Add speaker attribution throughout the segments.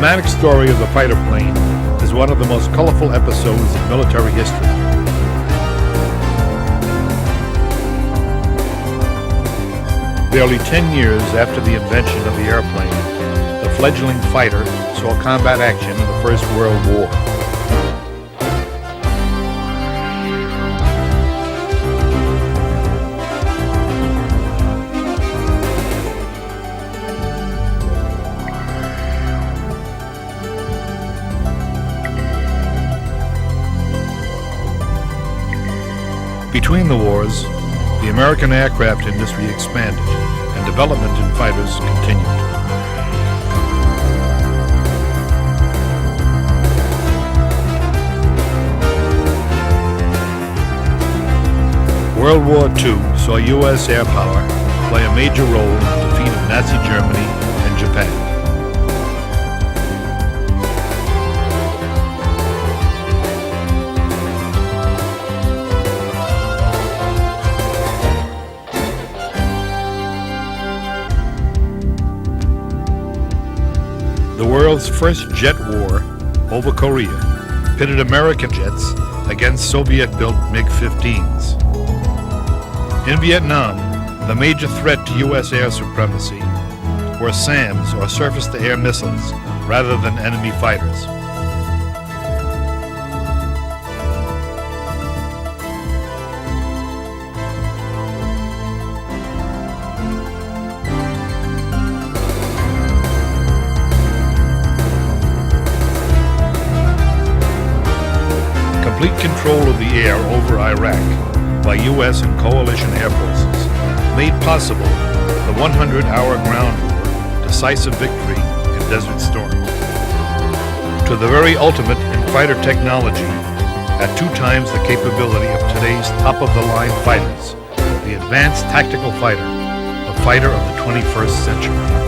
Speaker 1: dramatic story of the fighter plane is one of the most colorful episodes in military history. Barely 10 years after the invention of the airplane, the fledgling fighter saw combat action in the First World War. Between the wars, the American aircraft industry expanded and development in fighters continued. World War II saw U.S. air power play a major role in the defeat of Nazi Germany and Japan. The world's first jet war over Korea pitted American jets against Soviet-built MiG-15s. In Vietnam, the major threat to U.S. air supremacy were SAMs, or surface-to-air missiles, rather than enemy fighters. Complete control of the air over Iraq by U.S. and coalition air forces made possible the 100-hour ground war, decisive victory in Desert Storm. To the very ultimate in fighter technology, at 2 times the capability of today's top-of-the-line fighters, the advanced tactical fighter, the fighter of the 21st century.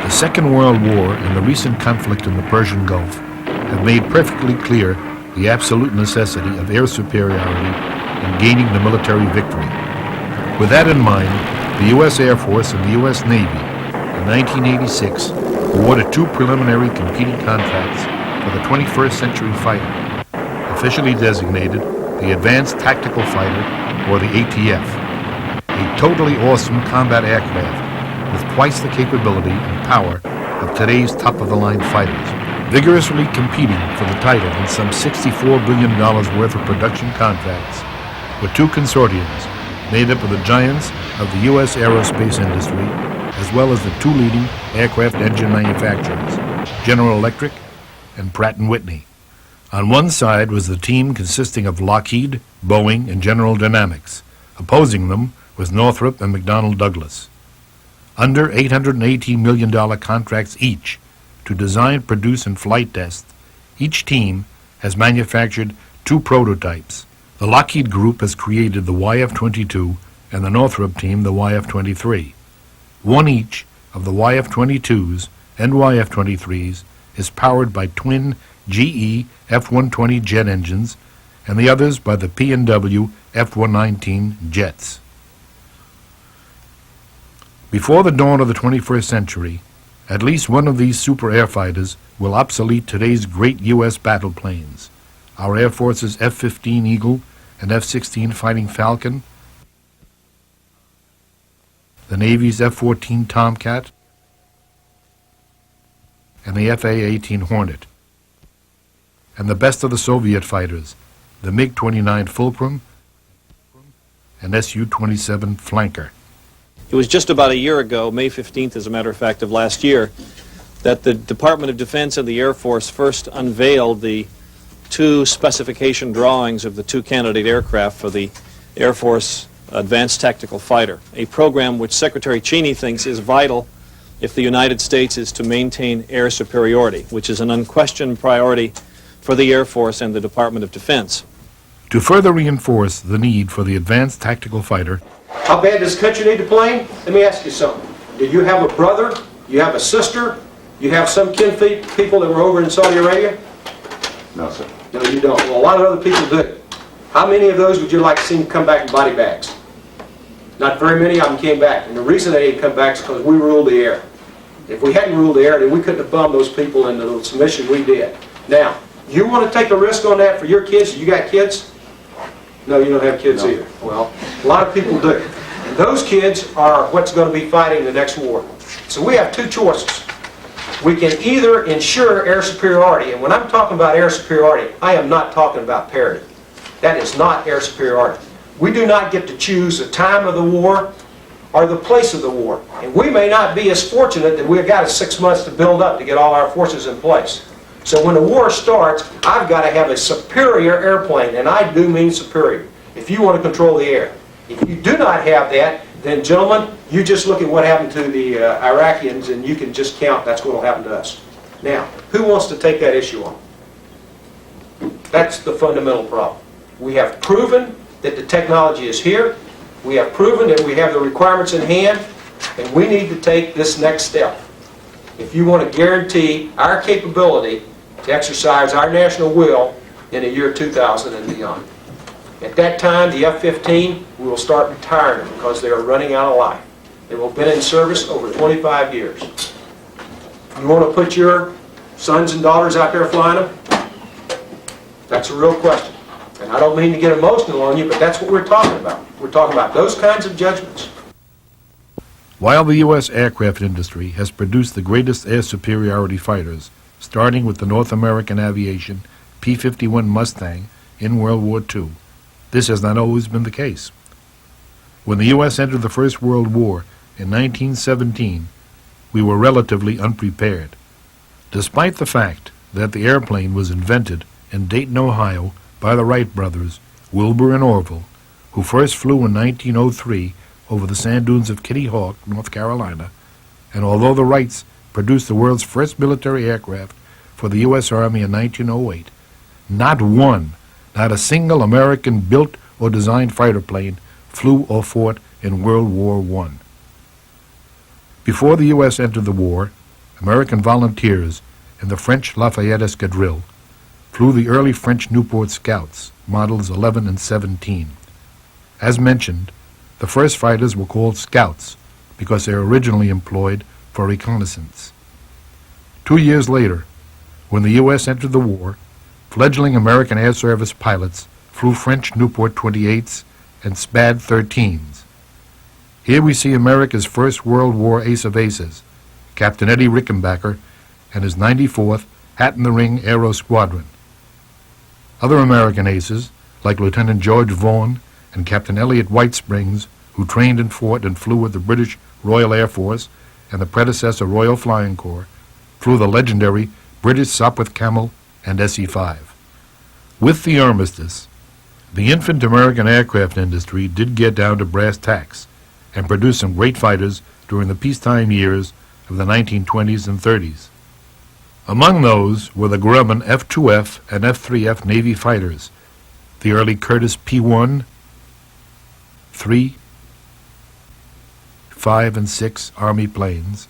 Speaker 1: The Second World War and the recent conflict in the Persian Gulf have made perfectly clear the absolute necessity of air superiority in gaining the military victory. With that in mind, the U.S. Air Force and the U.S. Navy in 1986 awarded 2 preliminary competing contracts for the 21st Century Fighter, officially designated the Advanced Tactical Fighter, or the ATF, a totally awesome combat aircraft with twice the capability and power of today's top-of-the-line fighters, vigorously competing for the title in some $64 billion worth of production contracts with 2 consortiums made up of the giants of the U.S. aerospace industry, as well as the 2 leading aircraft engine manufacturers, General Electric and Pratt & Whitney. On one side was the team consisting of Lockheed, Boeing, and General Dynamics. Opposing them was Northrop and McDonnell Douglas. Under $818 million contracts each to design, produce, and flight test, each team has manufactured 2 prototypes. The Lockheed Group has created the YF-22 and the Northrop team the YF-23. One each of the YF-22s and YF-23s is powered by twin GE F-120 jet engines, and the others by the P&W F-119 jets. Before the dawn of the 21st century, at least one of these super air fighters will obsolete today's great U.S. battle planes, our Air Force's F-15 Eagle and F-16 Fighting Falcon, the Navy's F-14 Tomcat, and the FA-18 Hornet, and the best of the Soviet fighters, the MiG-29 Fulcrum and Su-27 Flanker.
Speaker 2: It was just about a year ago, May 15th, as a matter of fact, of last year, that the Department of Defense and the Air Force first unveiled the two specification drawings of the two candidate aircraft for the Air Force Advanced Tactical Fighter, a program which Secretary Cheney thinks is vital if the United States is to maintain air superiority, which is an unquestioned priority for the Air Force and the Department of Defense.
Speaker 1: To further reinforce the need for the Advanced Tactical Fighter,
Speaker 3: how bad does the country need a plane? Let me ask you something. Do you have a brother? You have a sister? You have some people that were over in Saudi Arabia?
Speaker 4: No, sir.
Speaker 3: No, you don't. Well, a lot of other people do. How many of those would you like to see them come back in body bags? Not very many of them came back. And the reason they didn't come back is because we ruled the air. If we hadn't ruled the air, then we couldn't have bombed those people into the submission we did. Now, you want to take a risk on that for your kids? You got kids? No, you don't have kids either. Well, a lot of people do. And those kids are what's going to be fighting the next war. So we have two choices. We can either ensure air superiority, and when I'm talking about air superiority, I am not talking about parity. That is not air superiority. We do not get to choose the time of the war or the place of the war. And we may not be as fortunate that we've got 6 months to build up to get all our forces in place. So when the war starts, I've got to have a superior airplane, and I do mean superior, if you want to control the air. If you do not have that, then gentlemen, you just look at what happened to the Iraqis, and you can just count that's what will happen to us. Now, who wants to take that issue on? That's the fundamental problem. We have proven that the technology is here. We have proven that we have the requirements in hand, and we need to take this next step. If you want to guarantee our capability to exercise our national will in the year 2000 and beyond. At that time, the F-15, we will start retiring them because they are running out of life. They will have been in service over 25 years. You want to put your sons and daughters out there flying them? That's a real question. And I don't mean to get emotional on you, but that's what we're talking about. We're talking about those kinds of judgments.
Speaker 1: while the U.S. aircraft industry has produced the greatest air superiority fighters, starting with the North American Aviation P-51 Mustang in World War II, this has not always been the case. When the U.S. entered the First World War in 1917, we were relatively unprepared. Despite the fact that the airplane was invented in Dayton, Ohio by the Wright brothers, Wilbur and Orville, who first flew in 1903 over the sand dunes of Kitty Hawk, North Carolina, and although the Wrights produced the world's first military aircraft for the U.S. Army in 1908, not a single American-built or designed fighter plane flew or fought in World War I. Before the U.S. entered the war, American volunteers in the French Lafayette Escadrille flew the early French Nieuport Scouts, models 11 and 17. As mentioned, the first fighters were called Scouts because they were originally employed for reconnaissance. 2 years later, when the U.S. entered the war, fledgling American Air Service pilots flew French Nieuport 28s and Spad 13s. Here we see America's First World War ace of aces, Captain Eddie Rickenbacker and his 94th Hat-in-the-Ring Aero Squadron. Other American aces, like Lieutenant George Vaughan and Captain Elliot Whitesprings, who trained and fought and flew with the British Royal Air Force and the predecessor Royal Flying Corps, flew the legendary British Sopwith Camel and SE-5. With the armistice, the infant American aircraft industry did get down to brass tacks and produced some great fighters during the peacetime years of the 1920s and 30s. Among those were the Grumman F-2F and F-3F Navy fighters, the early Curtiss P-1, 3, 5, and 6 Army planes,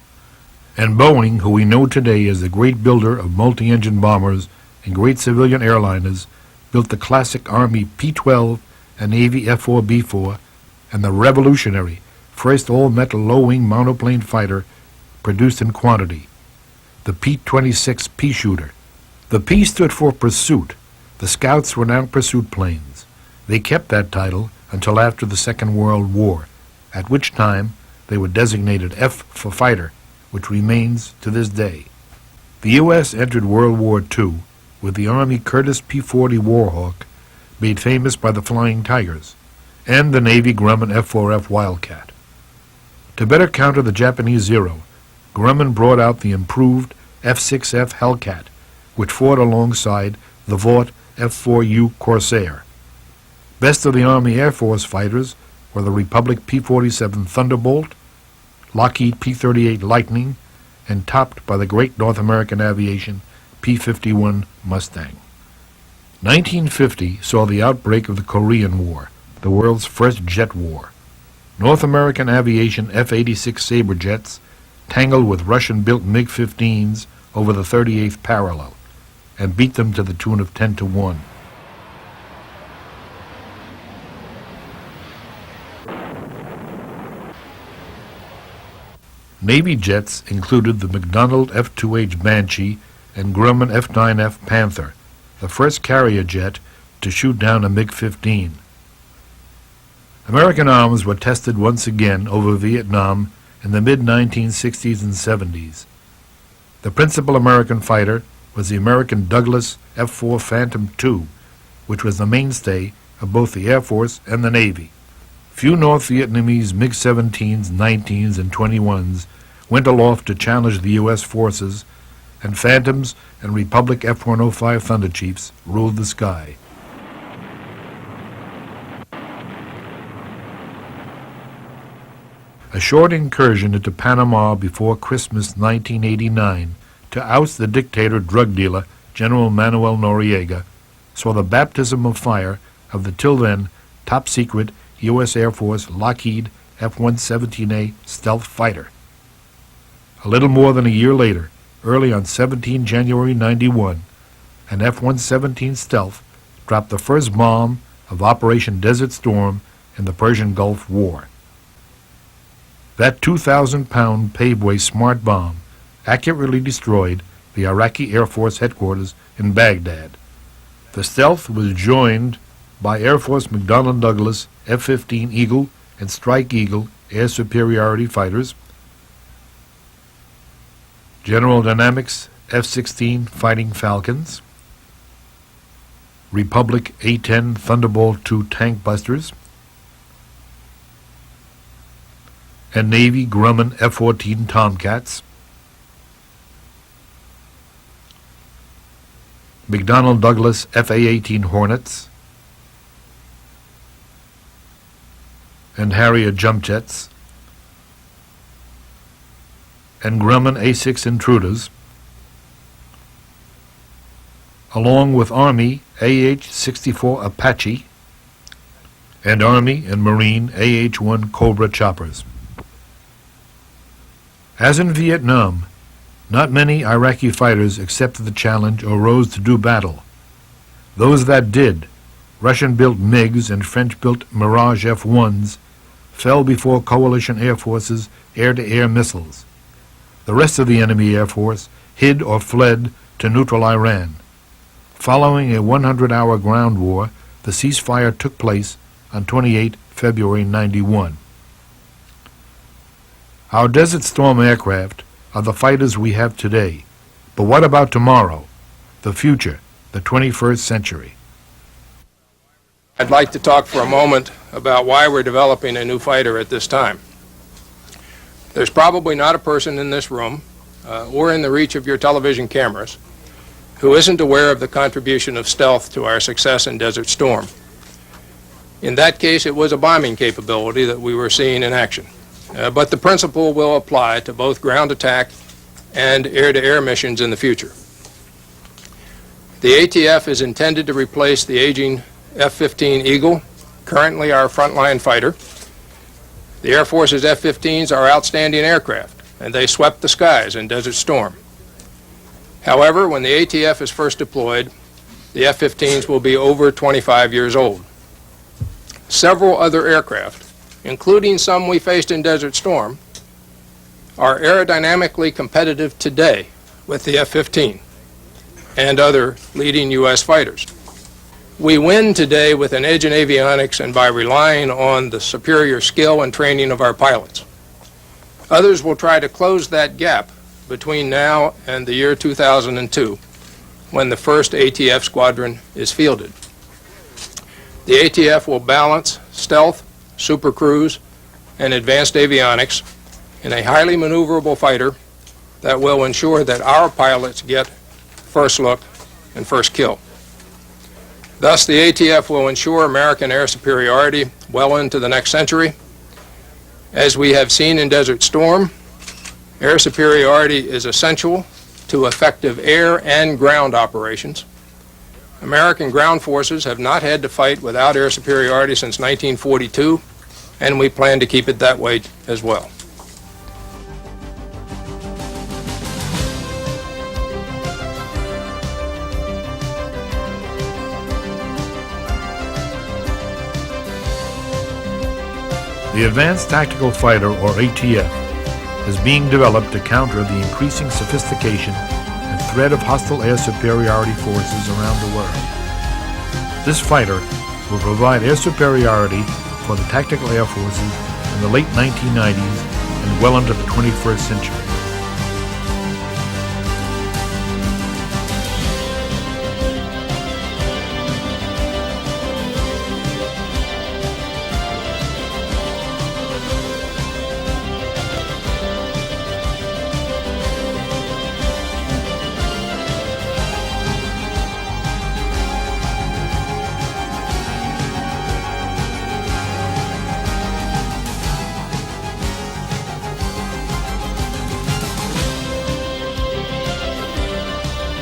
Speaker 1: and Boeing, who we know today as the great builder of multi-engine bombers and great civilian airliners, built the classic Army P-12 and Navy F-4B-4 and the revolutionary first all-metal low-wing monoplane fighter produced in quantity, the P-26 Pea-Shooter. The P stood for pursuit. The Scouts were now pursuit planes. They kept that title until after the Second World War, at which time they were designated F for fighter, which remains to this day. The U.S. entered World War II with the Army Curtiss P-40 Warhawk, made famous by the Flying Tigers, and the Navy Grumman F-4F Wildcat. To better counter the Japanese Zero, Grumman brought out the improved F-6F Hellcat, which fought alongside the Vought F-4U Corsair. Best of the Army Air Force fighters were the Republic P-47 Thunderbolt, Lockheed P-38 Lightning, and topped by the great North American aviation P-51 Mustang. 1950 saw the outbreak of the Korean War, the world's first jet war. North American aviation F-86 Sabre jets tangled with Russian-built MiG-15s over the 38th parallel and beat them to the tune of 10-1. Navy jets included the McDonnell F-2H Banshee and Grumman F-9F Panther, the first carrier jet to shoot down a MiG-15. American arms were tested once again over Vietnam in the mid-1960s and 70s. The principal American fighter was the American Douglas F-4 Phantom II, which was the mainstay of both the Air Force and the Navy. Few North Vietnamese MiG-17s, 19s, and 21s went aloft to challenge the U.S. forces, and Phantoms and Republic F-105 Thunderchiefs ruled the sky. A short incursion into Panama before Christmas 1989 to oust the dictator drug dealer General Manuel Noriega saw the baptism of fire of the till then top-secret U.S. Air Force Lockheed F-117A stealth fighter. A little more than a year later, early on 17 January 91, an F-117 stealth dropped the first bomb of Operation Desert Storm in the Persian Gulf War. That 2,000-pound Paveway smart bomb accurately destroyed the Iraqi Air Force headquarters in Baghdad. The stealth was joined by Air Force McDonnell Douglas F-15 Eagle and Strike Eagle air superiority fighters, General Dynamics F-16 Fighting Falcons, Republic A-10 Thunderbolt II tank busters, and Navy Grumman F-14 Tomcats, McDonnell Douglas F-A-18 Hornets, and Harrier jump jets, and Grumman A-6 Intruders, along with Army AH-64 Apache and Army and Marine AH-1 Cobra choppers. As in Vietnam, not many Iraqi fighters accepted the challenge or rose to do battle. Those that did, Russian-built MiGs and French-built Mirage F-1s, fell before coalition air forces' air-to-air missiles. The rest of the enemy air force hid or fled to neutral Iran. Following a 100-hour ground war, the ceasefire took place on 28 February 91. Our Desert Storm aircraft are the fighters we have today. But what about tomorrow, the future, the 21st century?
Speaker 4: I'd like to talk for a moment about why we're developing a new fighter at this time. There's probably not a person in this room or in the reach of your television cameras who isn't aware of the contribution of stealth to our success in Desert Storm. In that case, it was a bombing capability that we were seeing in action. But the principle will apply to both ground attack and air-to-air missions in the future. The ATF is intended to replace the aging F-15 Eagle, currently our frontline fighter. The Air Force's F-15s are outstanding aircraft, and they swept the skies in Desert Storm. However, when the ATF is first deployed, the F-15s will be over 25 years old. Several other aircraft, including some we faced in Desert Storm, are aerodynamically competitive today with the F-15 and other leading U.S. fighters. We win today with an edge in avionics and by relying on the superior skill and training of our pilots. Others will try to close that gap between now and the year 2002, when the first ATF squadron is fielded. The ATF will balance stealth, supercruise, and advanced avionics in a highly maneuverable fighter that will ensure that our pilots get first look and first kill. Thus, the ATF will ensure American air superiority well into the next century. As we have seen in Desert Storm, air superiority is essential to effective air and ground operations. American ground forces have not had to fight without air superiority since 1942, and we plan to keep it that way as well.
Speaker 1: The Advanced Tactical Fighter, or ATF, is being developed to counter the increasing sophistication and threat of hostile air superiority forces around the world. This fighter will provide air superiority for the tactical air forces in the late 1990s and well into the 21st century.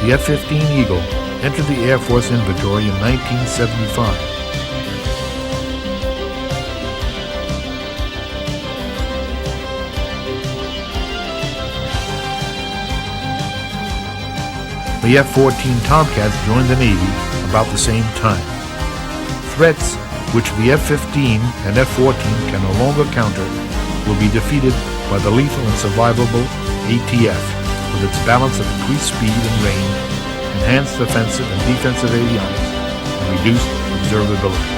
Speaker 1: The F-15 Eagle entered the Air Force inventory in 1975. The F-14 Tomcats joined the Navy about the same time. Threats which the F-15 and F-14 can no longer counter will be defeated by the lethal and survivable ATF, with its balance of increased speed and range, enhanced offensive and defensive avionics, and reduced observability.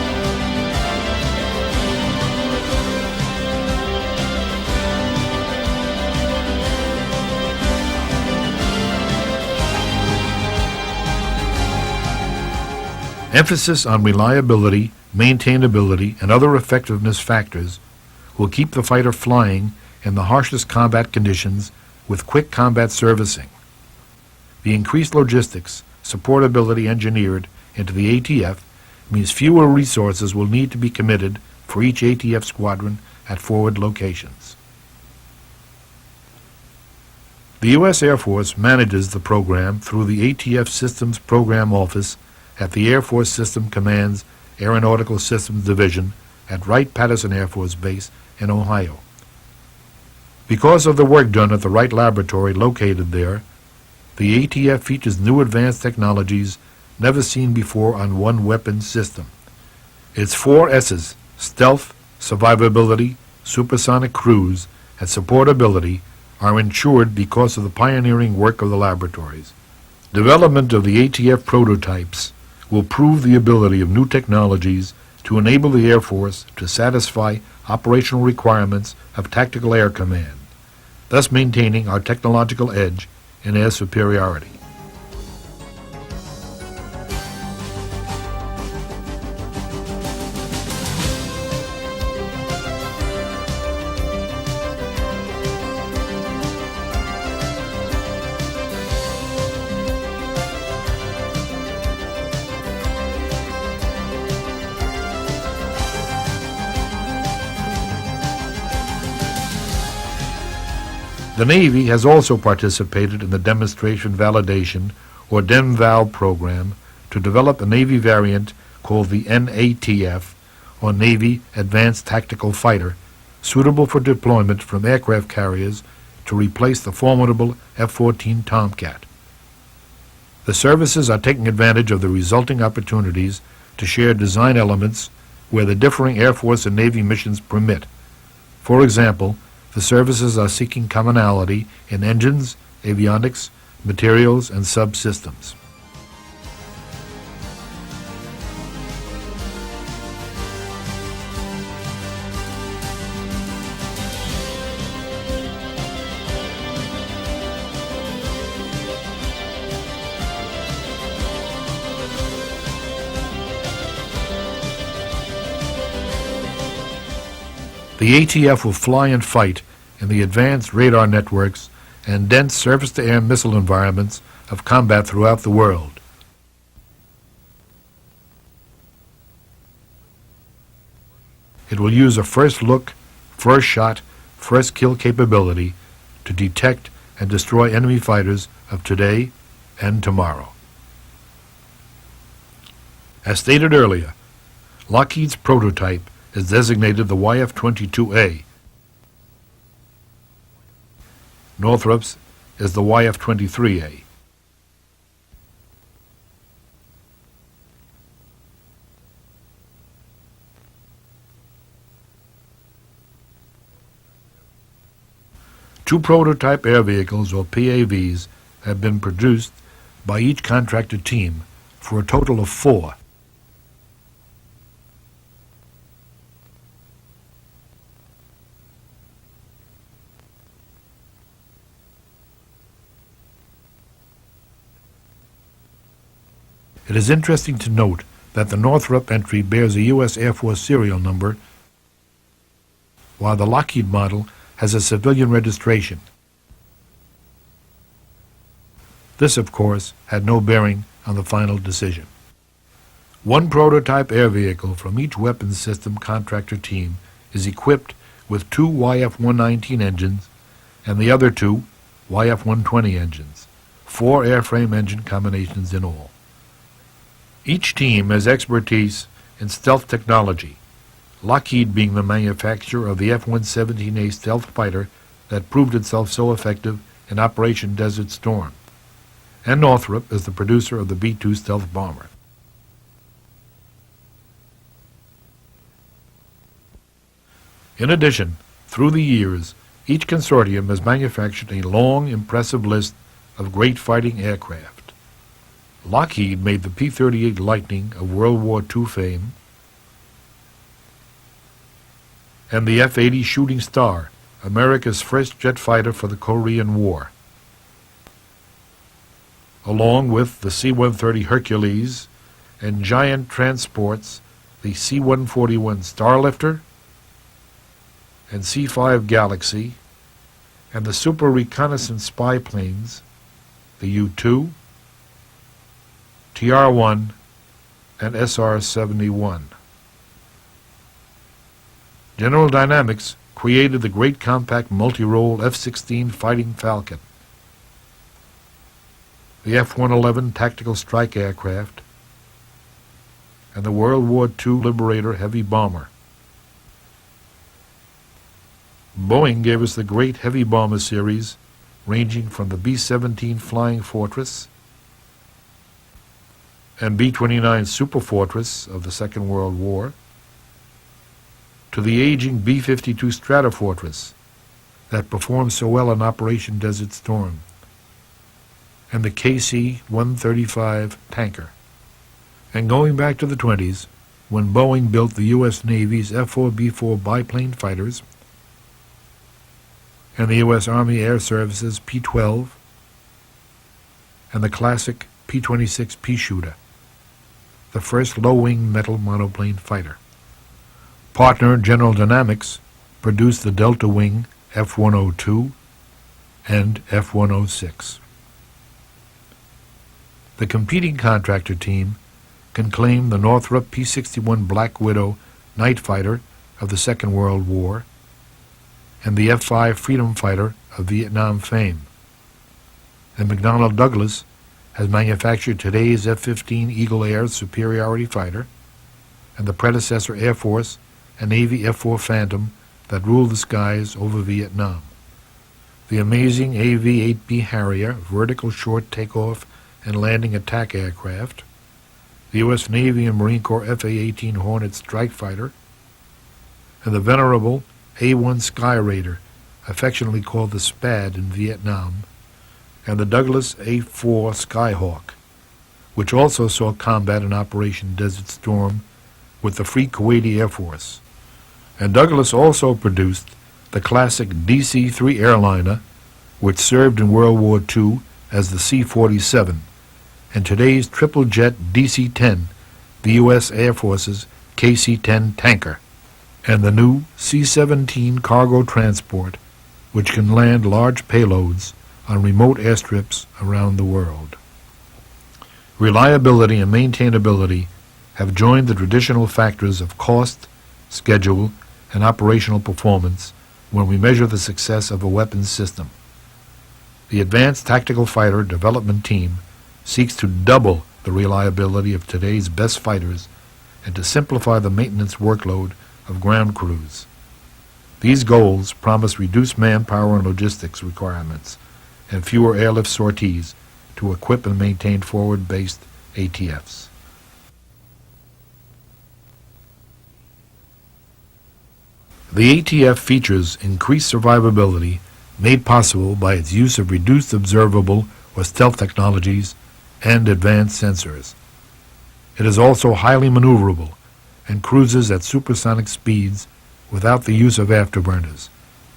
Speaker 1: Emphasis on reliability, maintainability, and other effectiveness factors will keep the fighter flying in the harshest combat conditions with quick combat servicing. The increased logistics, supportability engineered into the ATF means fewer resources will need to be committed for each ATF squadron at forward locations. The U.S. Air Force manages the program through the ATF Systems Program Office at the Air Force System Command's Aeronautical Systems Division at Wright-Patterson Air Force Base in Ohio. Because of the work done at the Wright Laboratory located there, the ATF features new advanced technologies never seen before on one weapon system. Its 4 S's, stealth, survivability, supersonic cruise, and supportability, are ensured because of the pioneering work of the laboratories. Development of the ATF prototypes will prove the ability of new technologies to enable the Air Force to satisfy operational requirements of Tactical Air Command, thus maintaining our technological edge in air superiority. The Navy has also participated in the Demonstration Validation, or DEMVAL program, to develop a Navy variant called the NATF, or Navy Advanced Tactical Fighter, suitable for deployment from aircraft carriers to replace the formidable F-14 Tomcat. The services are taking advantage of the resulting opportunities to share design elements where the differing Air Force and Navy missions permit. For example, the services are seeking commonality in engines, avionics, materials, and subsystems. The ATF will fly and fight in the advanced radar networks and dense surface-to-air missile environments of combat throughout the world. It will use a first look, first shot, first kill capability to detect and destroy enemy fighters of today and tomorrow. As stated earlier, Lockheed's prototype is designated the YF-22A. Northrop's is the YF-23A. Two prototype air vehicles, or PAVs, have been produced by each contractor team for a total of 4. It is interesting to note that the Northrop entry bears a U.S. Air Force serial number, while the Lockheed model has a civilian registration. This, of course, had no bearing on the final decision. One prototype air vehicle from each weapons system contractor team is equipped with 2 YF-119 engines and the other 2 YF-120 engines, 4 airframe engine combinations in all. Each team has expertise in stealth technology, Lockheed being the manufacturer of the F-117A stealth fighter that proved itself so effective in Operation Desert Storm, and Northrop is the producer of the B-2 stealth bomber. In addition, through the years, each consortium has manufactured a long, impressive list of great fighting aircraft. Lockheed made the P-38 Lightning of World War II fame, and the F-80 Shooting Star, America's first jet fighter for the Korean War, along with the C-130 Hercules and giant transports, the C-141 Starlifter and C-5 Galaxy, and the super reconnaissance spy planes, the U-2, TR-1, and SR-71. General Dynamics created the great compact multi-role F-16 Fighting Falcon, the F-111 Tactical Strike Aircraft, and the World War II Liberator Heavy Bomber. Boeing gave us the great Heavy Bomber series, ranging from the B-17 Flying Fortress and B-29 Super Fortress of the Second World War, to the aging B-52 Stratofortress that performed so well in Operation Desert Storm, and the KC-135 tanker. And going back to the 20s, when Boeing built the U.S. Navy's F-4B-4 biplane fighters and the U.S. Army Air Service's P-12 and the classic P-26 Pea-Shooter, the first low-wing metal monoplane fighter. Partner General Dynamics produced the Delta Wing F-102 and F-106. The competing contractor team can claim the Northrop P-61 Black Widow night fighter of the Second World War and the F-5 Freedom Fighter of Vietnam fame. And McDonnell Douglas has manufactured today's F-15 Eagle Air superiority fighter and the predecessor Air Force and Navy F-4 Phantom that ruled the skies over Vietnam. The amazing AV-8B Harrier vertical short takeoff and landing attack aircraft, the U.S. Navy and Marine Corps F-A-18 Hornet strike fighter, and the venerable A-1 Sky Raider, affectionately called the SPAD in Vietnam, and the Douglas A-4 Skyhawk, which also saw combat in Operation Desert Storm with the Free Kuwaiti Air Force. And Douglas also produced the classic DC-3 airliner, which served in World War II as the C-47, and today's triple-jet DC-10, the U.S. Air Force's KC-10 tanker. and the new C-17 cargo transport, which can land large payloads on remote airstrips around the world. Reliability and maintainability have joined the traditional factors of cost, schedule, and operational performance when we measure the success of a weapons system. The Advanced Tactical Fighter Development Team seeks to double the reliability of today's best fighters and to simplify the maintenance workload of ground crews. These goals promise reduced manpower and logistics requirements and fewer airlift sorties to equip and maintain forward-based ATFs. The ATF features increased survivability made possible by its use of reduced observable or stealth technologies and advanced sensors. It is also highly maneuverable and cruises at supersonic speeds without the use of afterburners,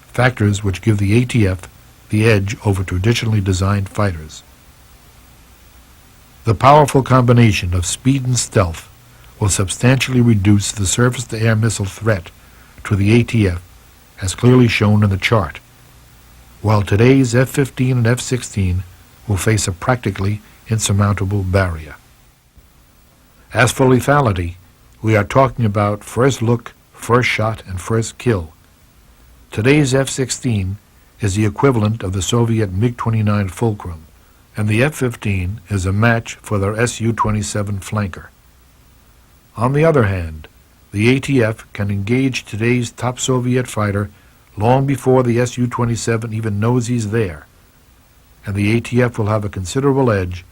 Speaker 1: factors which give the ATF the edge over traditionally designed fighters. The powerful combination of speed and stealth will substantially reduce the surface-to-air missile threat to the ATF, as clearly shown in the chart, while today's F-15 and F-16 will face a practically insurmountable barrier. As for lethality, we are talking about first look, first shot, and first kill. Today's F-16 is the equivalent of the Soviet MiG-29 Fulcrum, and the F-15 is a match for their Su-27 flanker. On the other hand, the ATF can engage today's top Soviet fighter long before the Su-27 even knows he's there, and the ATF will have a considerable edge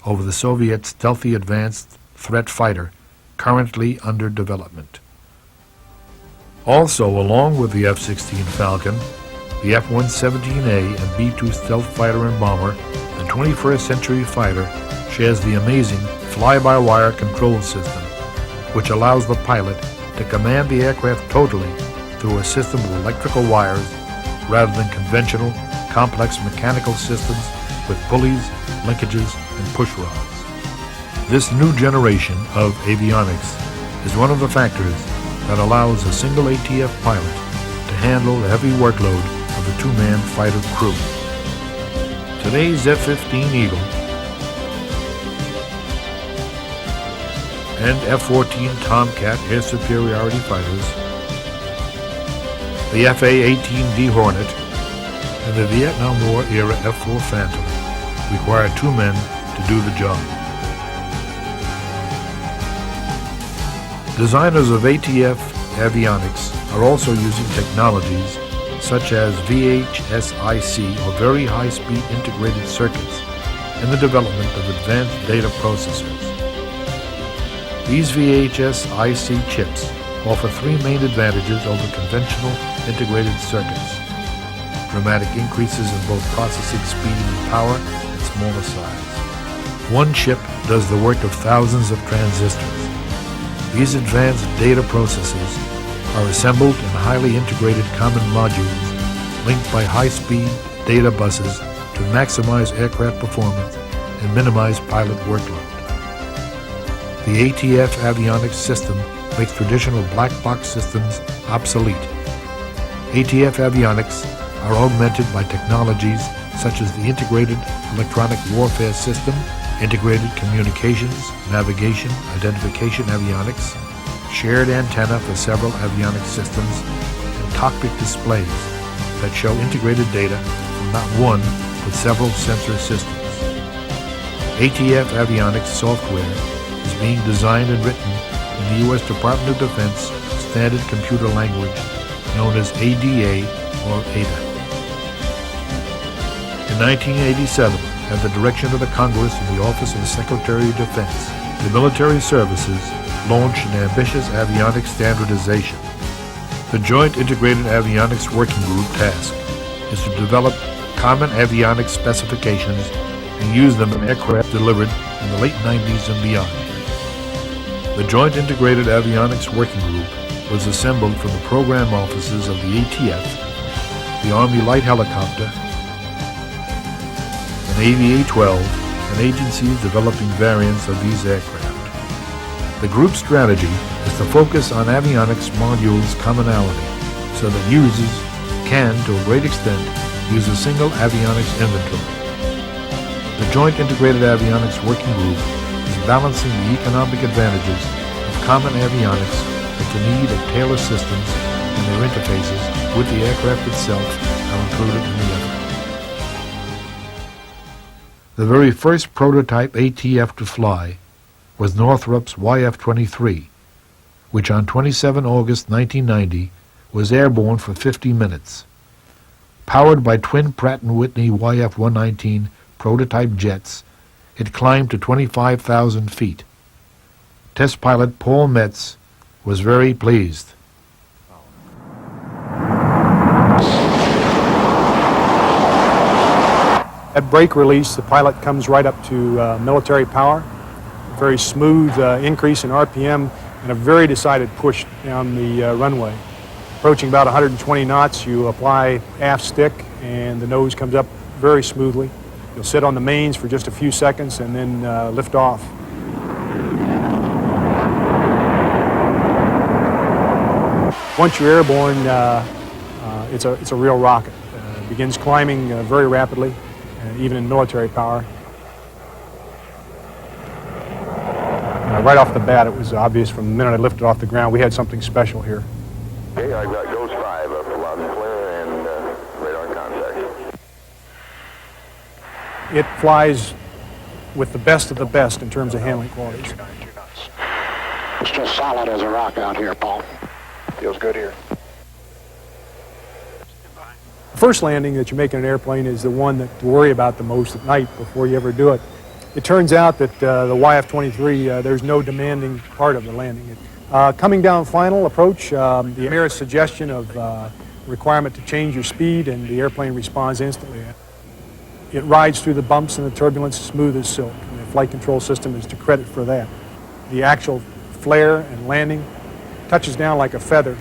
Speaker 1: over the Soviet stealthy advanced threat fighter currently under development. Also, along with the F-16 Falcon, the F-117A and B-2 stealth fighter and bomber, the 21st century fighter shares the amazing fly-by-wire control system, which allows the pilot to command the aircraft totally through a system of electrical wires rather than conventional, complex mechanical systems with pulleys, linkages, and push rods. This new generation of avionics is one of the factors that allows a single ATF pilot to handle the heavy workload of a two-man fighter crew. Today's F-15 Eagle and F-14 Tomcat air superiority fighters, the F-A-18D Hornet, and the Vietnam War era F-4 Phantom require two men to do the job. Designers of ATF avionics are also using technologies such as VHSIC, or Very High-Speed Integrated Circuits, in the development of advanced data processors. These VHSIC chips offer three main advantages over conventional integrated circuits: dramatic increases in both processing speed and power and smaller size. One chip does the work of thousands of transistors. These advanced data processors are assembled in highly integrated common modules linked by high-speed data buses to maximize aircraft performance and minimize pilot workload. The ATF avionics system makes traditional black box systems obsolete. ATF avionics are augmented by technologies such as the Integrated Electronic Warfare System, Integrated Communications, Navigation, Identification Avionics, shared antenna for several avionics systems, and cockpit displays that show integrated data from not one but several sensor systems. ATF avionics software is being designed and written in the U.S. Department of Defense standard computer language known as ADA or ADA. In 1987, at the direction of the Congress and the Office of the Secretary of Defense, the military services launched an ambitious avionics standardization. The Joint Integrated Avionics Working Group task is to develop common avionics specifications and use them in aircraft delivered in the late 90s and beyond. The Joint Integrated Avionics Working Group was assembled from the program offices of the ATF, the Army Light Helicopter, and AVA-12, and agencies developing variants of these aircraft. The group's strategy is to focus on avionics modules commonality so that users can, to a great extent, use a single avionics inventory. The Joint Integrated Avionics Working Group is balancing the economic advantages of common avionics with the need of tailored systems and their interfaces with the aircraft itself are included in the effort. The very first prototype ATF to fly was Northrop's YF-23, which on 27 August 1990 was airborne for 50 minutes. Powered by twin Pratt & Whitney YF-119 prototype jets, it climbed to 25,000 feet. Test pilot Paul Metz was very pleased.
Speaker 5: At brake release, the pilot comes right up to military power. Very smooth increase in RPM and a very decided push down the runway. Approaching about 120 knots, you apply aft stick and the nose comes up very smoothly. You'll sit on the mains for just a few seconds and then lift off. Once you're airborne, it's a real rocket. It begins climbing very rapidly, even in military power. Right off the bat, it was obvious from the minute I lifted off the ground, we had something special here.
Speaker 6: Okay, I've got Ghost 5 up loud and clear and radar contact.
Speaker 5: It flies with the best of the best in terms of handling qualities.
Speaker 7: It's just solid as a rock out here, Paul.
Speaker 6: Feels good here.
Speaker 5: The first landing that you make in an airplane is the one that to worry about the most at night before you ever do it. It turns out that the YF-23, there's no demanding part of the landing. Coming down final approach, the merest suggestion of requirement to change your speed, and the airplane responds instantly. It rides through the bumps and the turbulence smooth as silk, and the flight control system is to credit for that. The actual flare and landing touches down like a feather.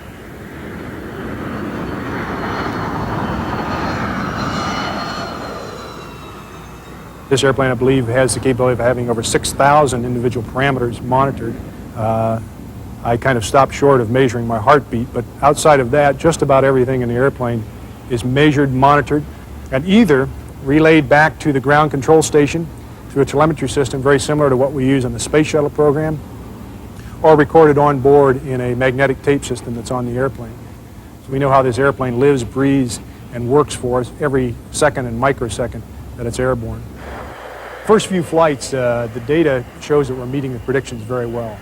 Speaker 5: This airplane, I believe, has the capability of having over 6,000 individual parameters monitored. I kind of stopped short of measuring my heartbeat, but outside of that, just about everything in the airplane is measured, monitored, and either relayed back to the ground control station through a telemetry system very similar to what we use on the space shuttle program, or recorded on board in a magnetic tape system that's on the airplane. So we know how this airplane lives, breathes, and works for us every second and microsecond that it's airborne. First few flights, the data shows that we're meeting the predictions very well.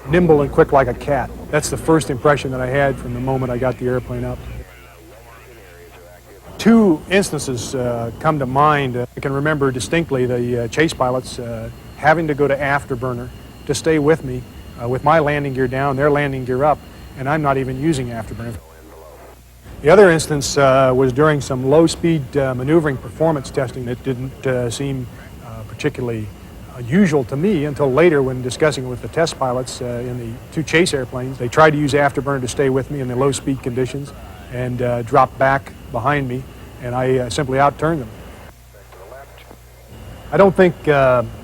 Speaker 5: Nimble and quick like a cat. That's the first impression that I had from the moment I got the airplane up. Two instances come to mind. I can remember distinctly the chase pilots having to go to afterburner to stay with me with my landing gear down, their landing gear up, and I'm not even using afterburner. The other instance was during some low-speed maneuvering performance testing that didn't seem particularly usual to me until later when discussing with the test pilots in the two chase airplanes. They tried to use afterburner to stay with me in the low-speed conditions and dropped back behind me, and I simply outturned them. I don't think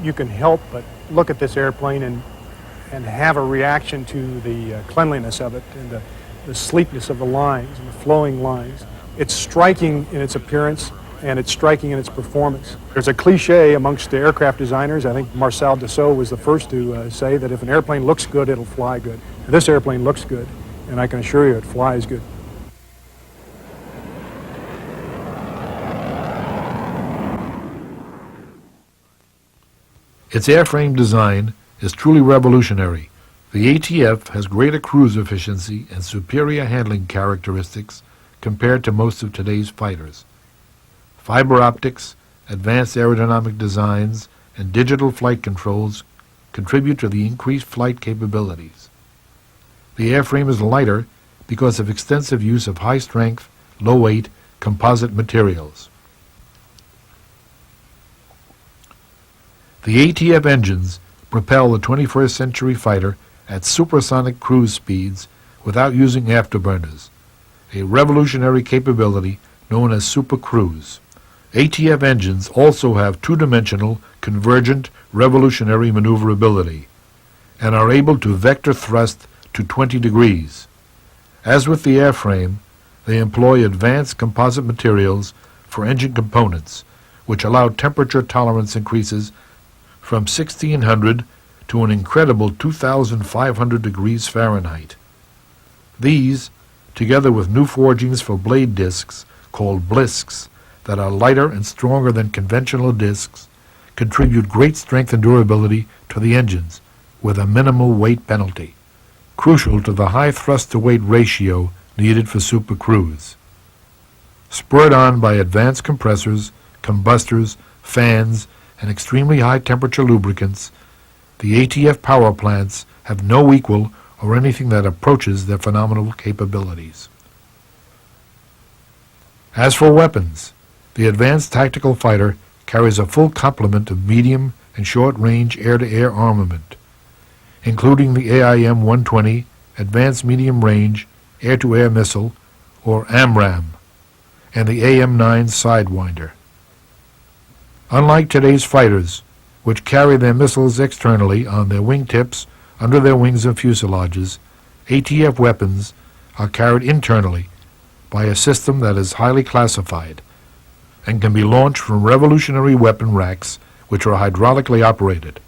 Speaker 5: you can help but look at this airplane and have a reaction to the cleanliness of it and the sleekness of the lines and the flowing lines. It's striking in its appearance and it's striking in its performance. There's a cliche amongst the aircraft designers. I think Marcel Dassault was the first to say that if an airplane looks good, it'll fly good. And this airplane looks good, and I can assure you it flies good.
Speaker 1: Its airframe design is truly revolutionary. The ATF has greater cruise efficiency and superior handling characteristics compared to most of today's fighters. Fiber optics, advanced aerodynamic designs, and digital flight controls contribute to the increased flight capabilities. The airframe is lighter because of extensive use of high-strength, low-weight composite materials. The ATF engines propel the 21st century fighter at supersonic cruise speeds without using afterburners, a revolutionary capability known as super cruise. ATF engines also have two-dimensional, convergent, revolutionary maneuverability. and are able to vector thrust to 20 degrees. As with the airframe, they employ advanced composite materials for engine components, which allow temperature tolerance increases from 1600 to an incredible 2500 degrees Fahrenheit. These, together with new forgings for blade discs called blisks that are lighter and stronger than conventional discs, contribute great strength and durability to the engines with a minimal weight penalty, crucial to the high thrust-to-weight ratio needed for supercruise. Spurred on by advanced compressors, combustors, fans, and extremely high-temperature lubricants, the ATF power plants have no equal or anything that approaches their phenomenal capabilities. As for weapons, the Advanced Tactical Fighter carries a full complement of medium and short-range air-to-air armament, including the AIM-120 Advanced Medium Range Air-to-Air Missile, or AMRAAM, and the AM-9 Sidewinder. Unlike today's fighters, which carry their missiles externally on their wingtips, under their wings and fuselages, ATF weapons are carried internally by a system that is highly classified and can be launched from revolutionary weapon racks which are hydraulically operated.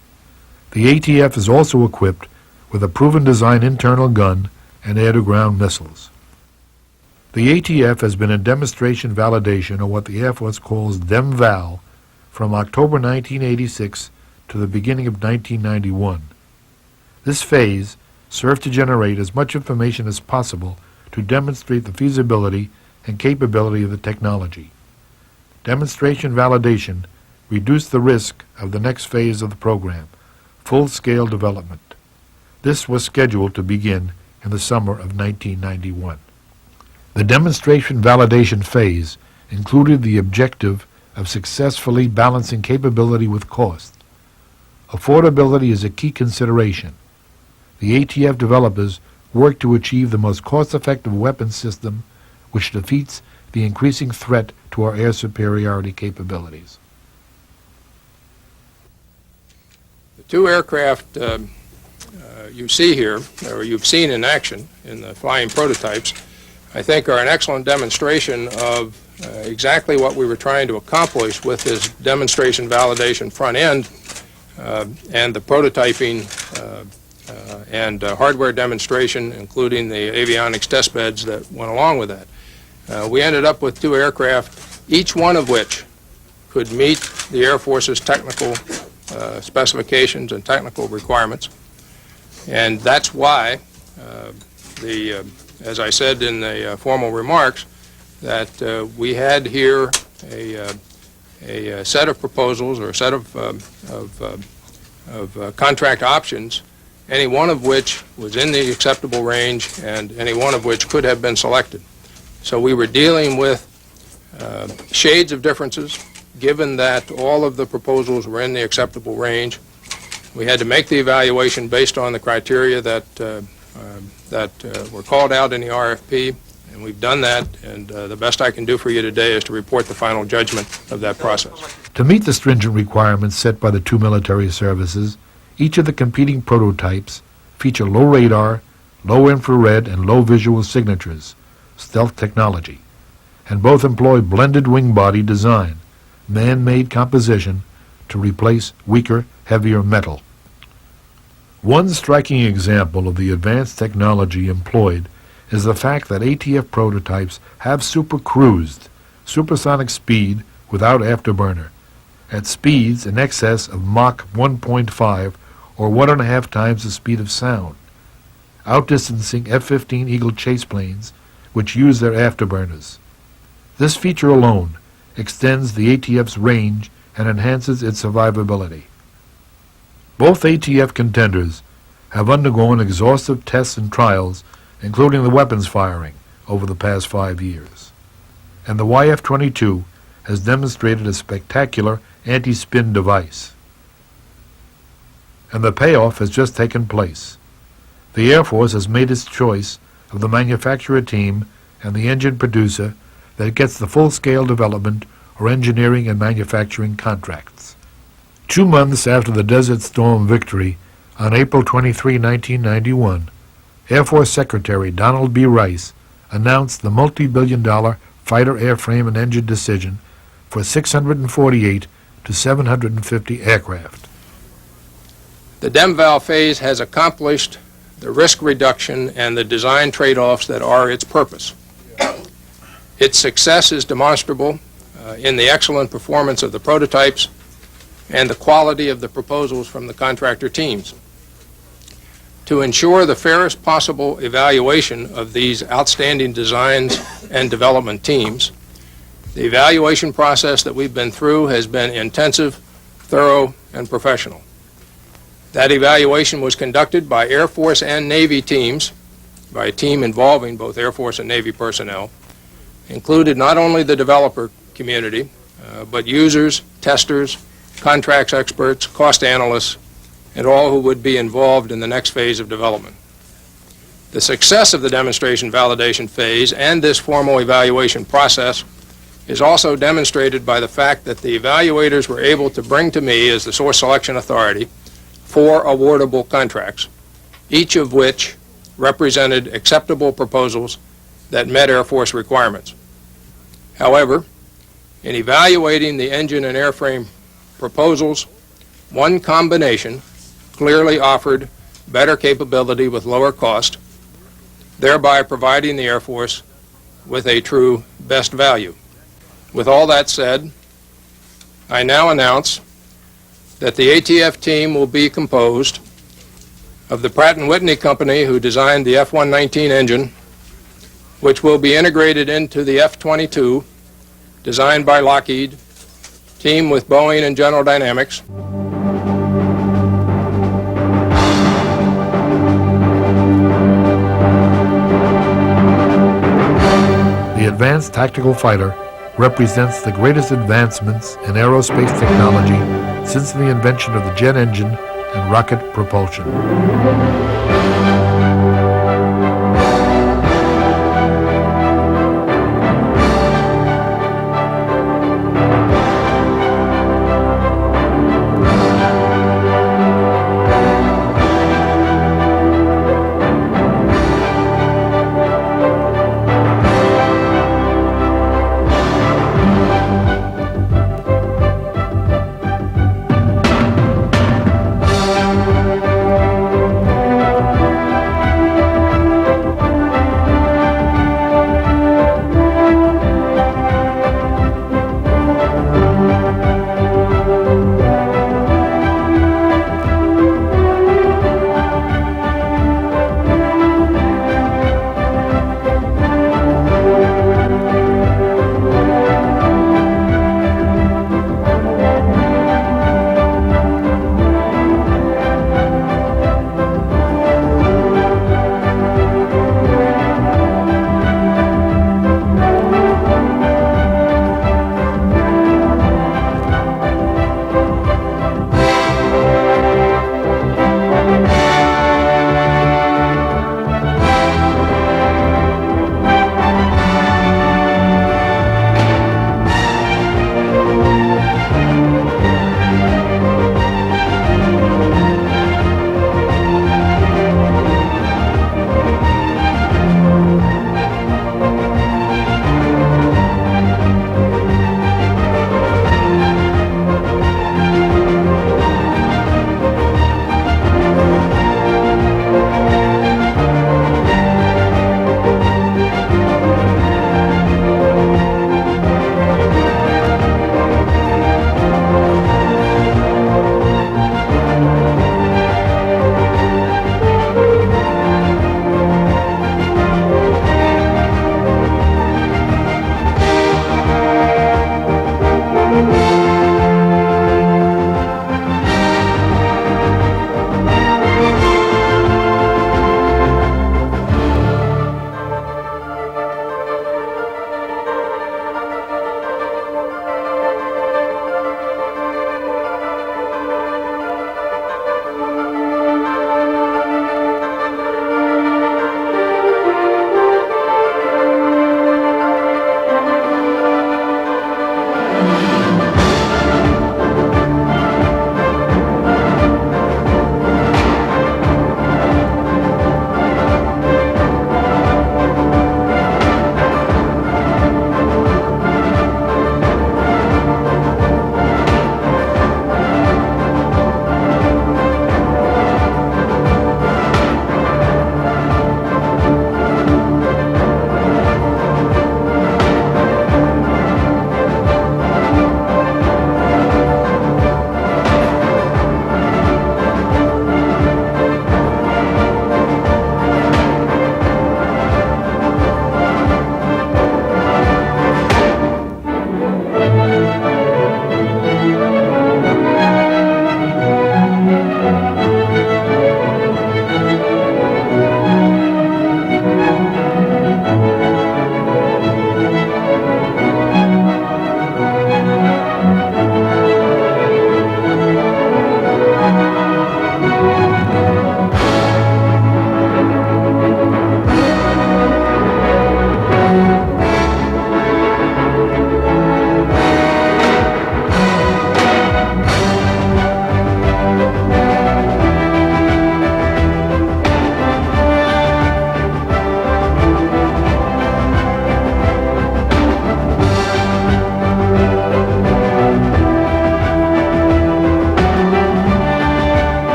Speaker 1: The ATF is also equipped with a proven design internal gun and air-to-ground missiles. The ATF has been in demonstration validation, or what the Air Force calls DEMVAL, from October 1986 to the beginning of 1991. This phase served to generate as much information as possible to demonstrate the feasibility and capability of the technology. Demonstration validation reduced the risk of the next phase of the program, full-scale development. This was scheduled to begin in the summer of 1991. The demonstration validation phase included the objective of successfully balancing capability with cost. Affordability is a key consideration. The ATF developers work to achieve the most cost-effective weapons system which defeats the increasing threat to our air superiority capabilities.
Speaker 4: The two aircraft you see here, or you've seen in action in the flying prototypes, I think are an excellent demonstration of exactly what we were trying to accomplish with this demonstration validation front end and the prototyping and hardware demonstration, including the avionics test beds that went along with that. We ended up with two aircraft, each one of which could meet the Air Force's technical specifications and technical requirements. And that's why, as I said in the formal remarks, that we had here a set of proposals or a set of contract options, any one of which was in the acceptable range and any one of which could have been selected. So we were dealing with shades of differences, given that all of the proposals were in the acceptable range. We had to make the evaluation based on the criteria that were called out in the RFP, and we've done that, and the best I can do for you today is to report the final judgment of that process.
Speaker 1: To meet the stringent requirements set by the two military services, each of the competing prototypes feature low radar, low infrared, and low visual signatures, stealth technology, and both employ blended wing body design, man-made composition to replace weaker, heavier metal. One striking example of the advanced technology employed is the fact that ATF prototypes have supercruised, supersonic speed without afterburner, at speeds in excess of Mach 1.5 or 1.5 times the speed of sound, outdistancing F-15 Eagle chase planes which use their afterburners. This feature alone extends the ATF's range and enhances its survivability. Both ATF contenders have undergone exhaustive tests and trials, including the weapons firing, over the past 5 years. And the YF-22 has demonstrated a spectacular anti-spin device. And the payoff has just taken place. The Air Force has made its choice of the manufacturer team and the engine producer that gets the full-scale development or engineering and manufacturing contracts. 2 months after the Desert Storm victory, On April 23, 1991, Air Force Secretary Donald B. Rice announced the multi-billion-dollar fighter airframe and engine decision for 648 to 750 aircraft.
Speaker 4: The DEMVAL phase has accomplished the risk reduction and the design trade-offs that are its purpose. Its success is demonstrable in the excellent performance of the prototypes and the quality of the proposals from the contractor teams. To ensure the fairest possible evaluation of these outstanding designs and development teams, the evaluation process that we've been through has been intensive, thorough, and professional. That evaluation was conducted by Air Force and Navy teams, by a team involving both Air Force and Navy personnel, included not only the developer community, but users, testers, contracts experts, cost analysts, and all who would be involved in the next phase of development. The success of the demonstration validation phase and this formal evaluation process is also demonstrated by the fact that the evaluators were able to bring to me as the source selection authority 4 awardable contracts, each of which represented acceptable proposals that met Air Force requirements. However, in evaluating the engine and airframe proposals, one combination clearly offered better capability with lower cost, thereby providing the Air Force with a true best value. With all that said, I now announce that the ATF team will be composed of the Pratt & Whitney company who designed the F-119 engine, which will be integrated into the F-22, designed by Lockheed, team with Boeing and General Dynamics.
Speaker 1: The Advanced Tactical Fighter represents the greatest advancements in aerospace technology since the invention of the jet engine and rocket propulsion.